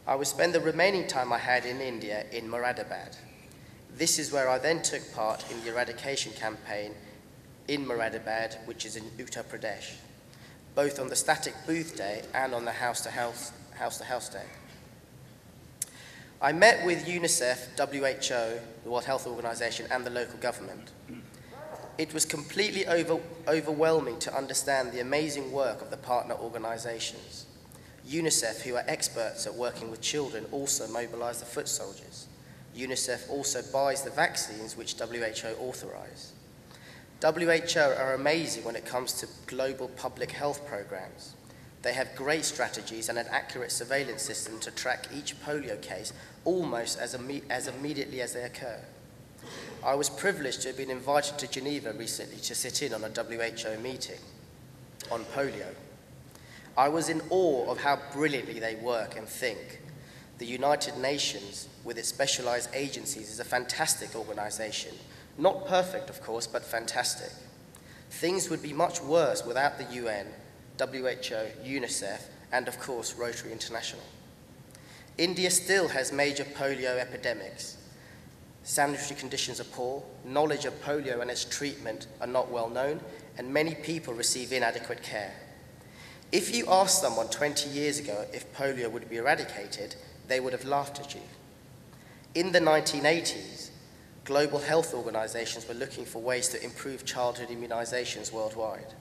I would spend the remaining time I had in India in Moradabad. This is where I then took part in the eradication campaign in Moradabad, which is in Uttar Pradesh, both on the static booth day and on the house-to-house day. I met with UNICEF, WHO, the World Health Organization, and the local government. It was completely overwhelming to understand the amazing work of the partner organizations. UNICEF, who are experts at working with children, also mobilize the foot soldiers. UNICEF also buys the vaccines which WHO authorize. WHO are amazing when it comes to global public health programs. They have great strategies and an accurate surveillance system to track each polio case almost as immediately as they occur. I was privileged to have been invited to Geneva recently to sit in on a WHO meeting on polio. I was in awe of how brilliantly they work and think. The United Nations, with its specialized agencies, is a fantastic organization. Not perfect, of course, but fantastic. Things would be much worse without the UN, WHO, UNICEF, and of course, Rotary International. India still has major polio epidemics. Sanitary conditions are poor, knowledge of polio and its treatment are not well known, and many people receive inadequate care. If you asked someone 20 years ago if polio would be eradicated, they would have laughed at you. In the 1980s, global health organizations were looking for ways to improve childhood immunizations worldwide.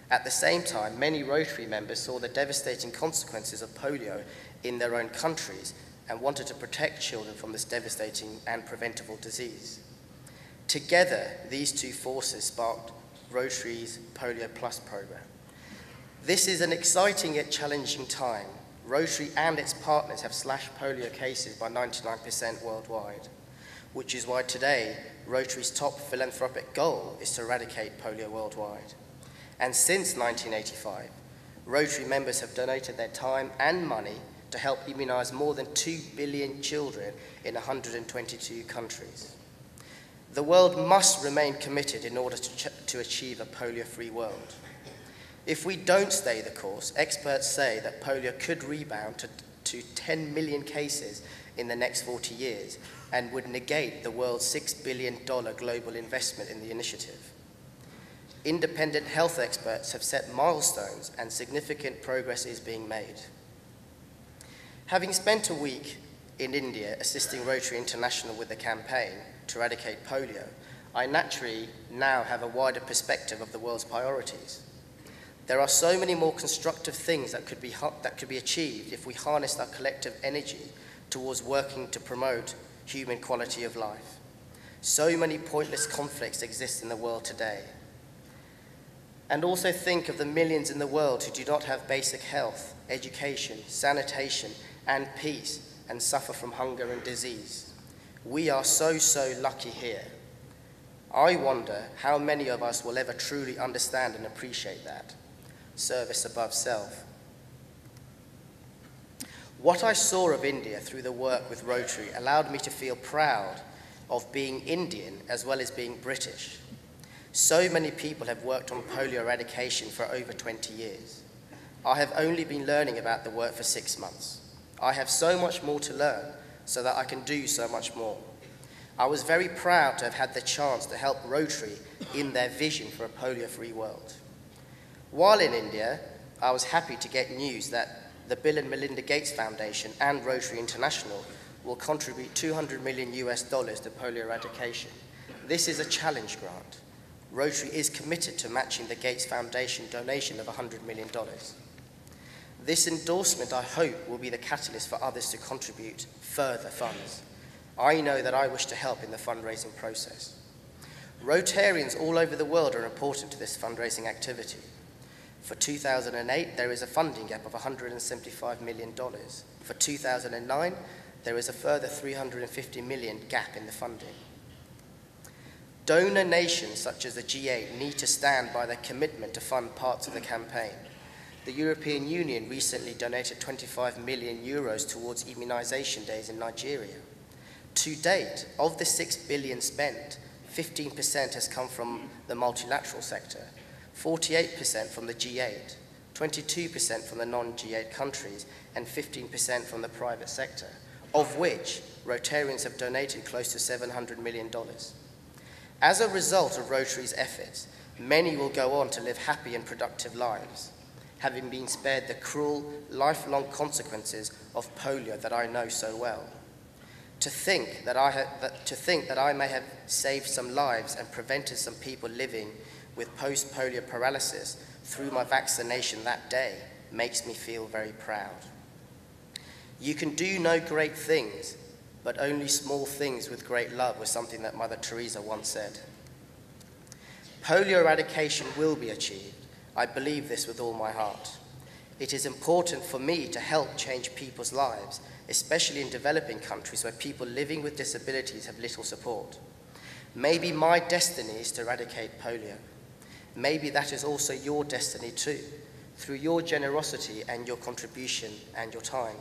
At the same time, many Rotary members saw the devastating consequences of polio in their own countries and wanted to protect children from this devastating and preventable disease. Together, these two forces sparked Rotary's Polio Plus program. This is an exciting yet challenging time. Rotary and its partners have slashed polio cases by 99% worldwide, which is why today Rotary's top philanthropic goal is to eradicate polio worldwide. And since 1985, Rotary members have donated their time and money to help immunize more than 2 billion children in 122 countries. The world must remain committed in order to achieve a polio-free world. If we don't stay the course, experts say that polio could rebound to 10 million cases in the next 40 years and would negate the world's $6 billion global investment in the initiative. Independent health experts have set milestones and significant progress is being made. Having spent a week in India assisting Rotary International with the campaign to eradicate polio, I naturally now have a wider perspective of the world's priorities. There are so many more constructive things that could be achieved if we harnessed our collective energy towards working to promote human quality of life. So many pointless conflicts exist in the world today. And also think of the millions in the world who do not have basic health, education, sanitation, and peace, and suffer from hunger and disease. We are so lucky here. I wonder how many of us will ever truly understand and appreciate that. Service above self. What I saw of India through the work with Rotary allowed me to feel proud of being Indian as well as being British. So many people have worked on polio eradication for over 20 years. I have only been learning about the work for 6 months. I have so much more to learn so that I can do so much more. I was very proud to have had the chance to help Rotary in their vision for a polio-free world. While in India, I was happy to get news that the Bill and Melinda Gates Foundation and Rotary International will contribute $200 million to polio eradication. This is a challenge grant. Rotary is committed to matching the Gates Foundation donation of $100 million. This endorsement, I hope, will be the catalyst for others to contribute further funds. I know that I wish to help in the fundraising process. Rotarians all over the world are important to this fundraising activity. For 2008, there is a funding gap of $175 million. For 2009, there is a further $350 million gap in the funding. Donor nations such as the G8 need to stand by their commitment to fund parts of the campaign. The European Union recently donated 25 million euros towards immunization days in Nigeria. To date, of the 6 billion spent, 15% has come from the multilateral sector, 48% from the G8, 22% from the non-G8 countries, and 15% from the private sector, of which Rotarians have donated close to $700 million. As a result of Rotary's efforts, many will go on to live happy and productive lives, having been spared the cruel, lifelong consequences of polio that I know so well. To think that I may have saved some lives and prevented some people living with post-polio paralysis through my vaccination that day makes me feel very proud. You can do no great things, but only small things with great love was something that Mother Teresa once said. Polio eradication will be achieved. I believe this with all my heart. It is important for me to help change people's lives, especially in developing countries where people living with disabilities have little support. Maybe my destiny is to eradicate polio. Maybe that is also your destiny too, through your generosity and your contribution and your time.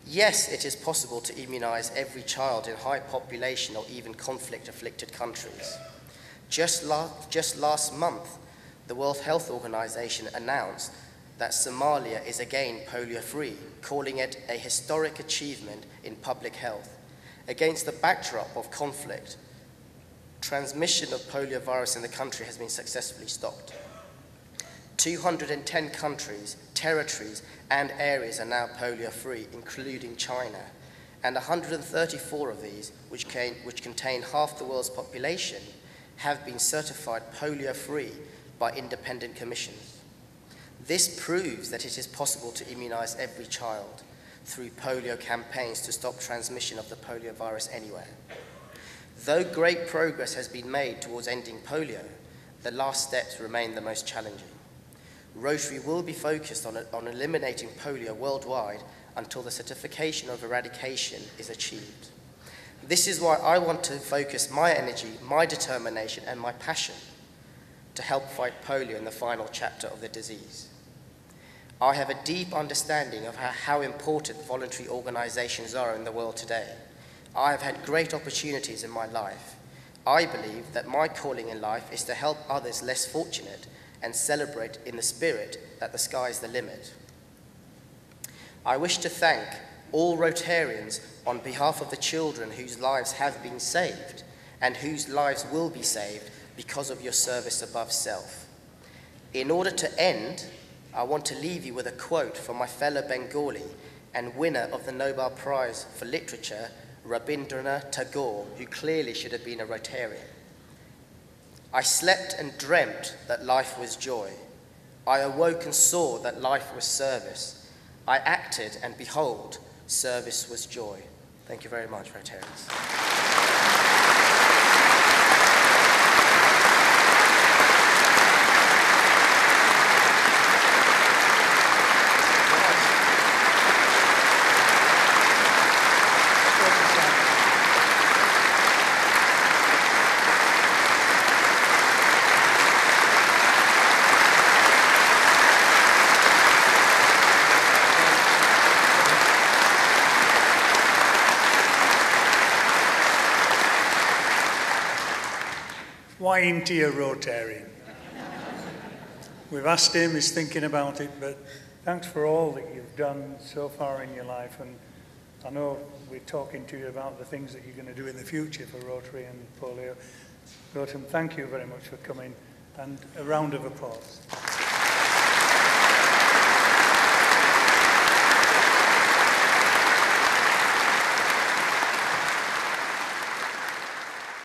Yes, it is possible to immunize every child in high population or even conflict-afflicted countries. Just last month, the World Health Organization announced that Somalia is again polio-free, calling it a historic achievement in public health. Against the backdrop of conflict, transmission of polio virus in the country has been successfully stopped. 210 countries, territories, and areas are now polio-free, including China, and 134 of these, which contain half the world's population, have been certified polio-free by independent commissions. This proves that it is possible to immunize every child through polio campaigns to stop transmission of the polio virus anywhere. Though great progress has been made towards ending polio, the last steps remain the most challenging. Rotary will be focused on eliminating polio worldwide until the certification of eradication is achieved. This is why I want to focus my energy, my determination, and my passion to help fight polio in the final chapter of the disease. I have a deep understanding of how important voluntary organizations are in the world today. I have had great opportunities in my life. I believe that my calling in life is to help others less fortunate and celebrate in the spirit that the sky is the limit. I wish to thank all Rotarians on behalf of the children whose lives have been saved and whose lives will be saved because of your service above self. In order to end, I want to leave you with a quote from my fellow Bengali and winner of the Nobel Prize for Literature, Rabindranath Tagore, who clearly should have been a Rotarian. I slept and dreamt that life was joy. I awoke and saw that life was service. I acted and behold, service was joy. Thank you very much, Rotarians. Why ain't he a Rotarian? We've asked him, he's thinking about it, but thanks for all that you've done so far in your life, and I know we're talking to you about the things that you're going to do in the future for Rotary and polio. Gautam, thank you very much for coming, and a round of applause.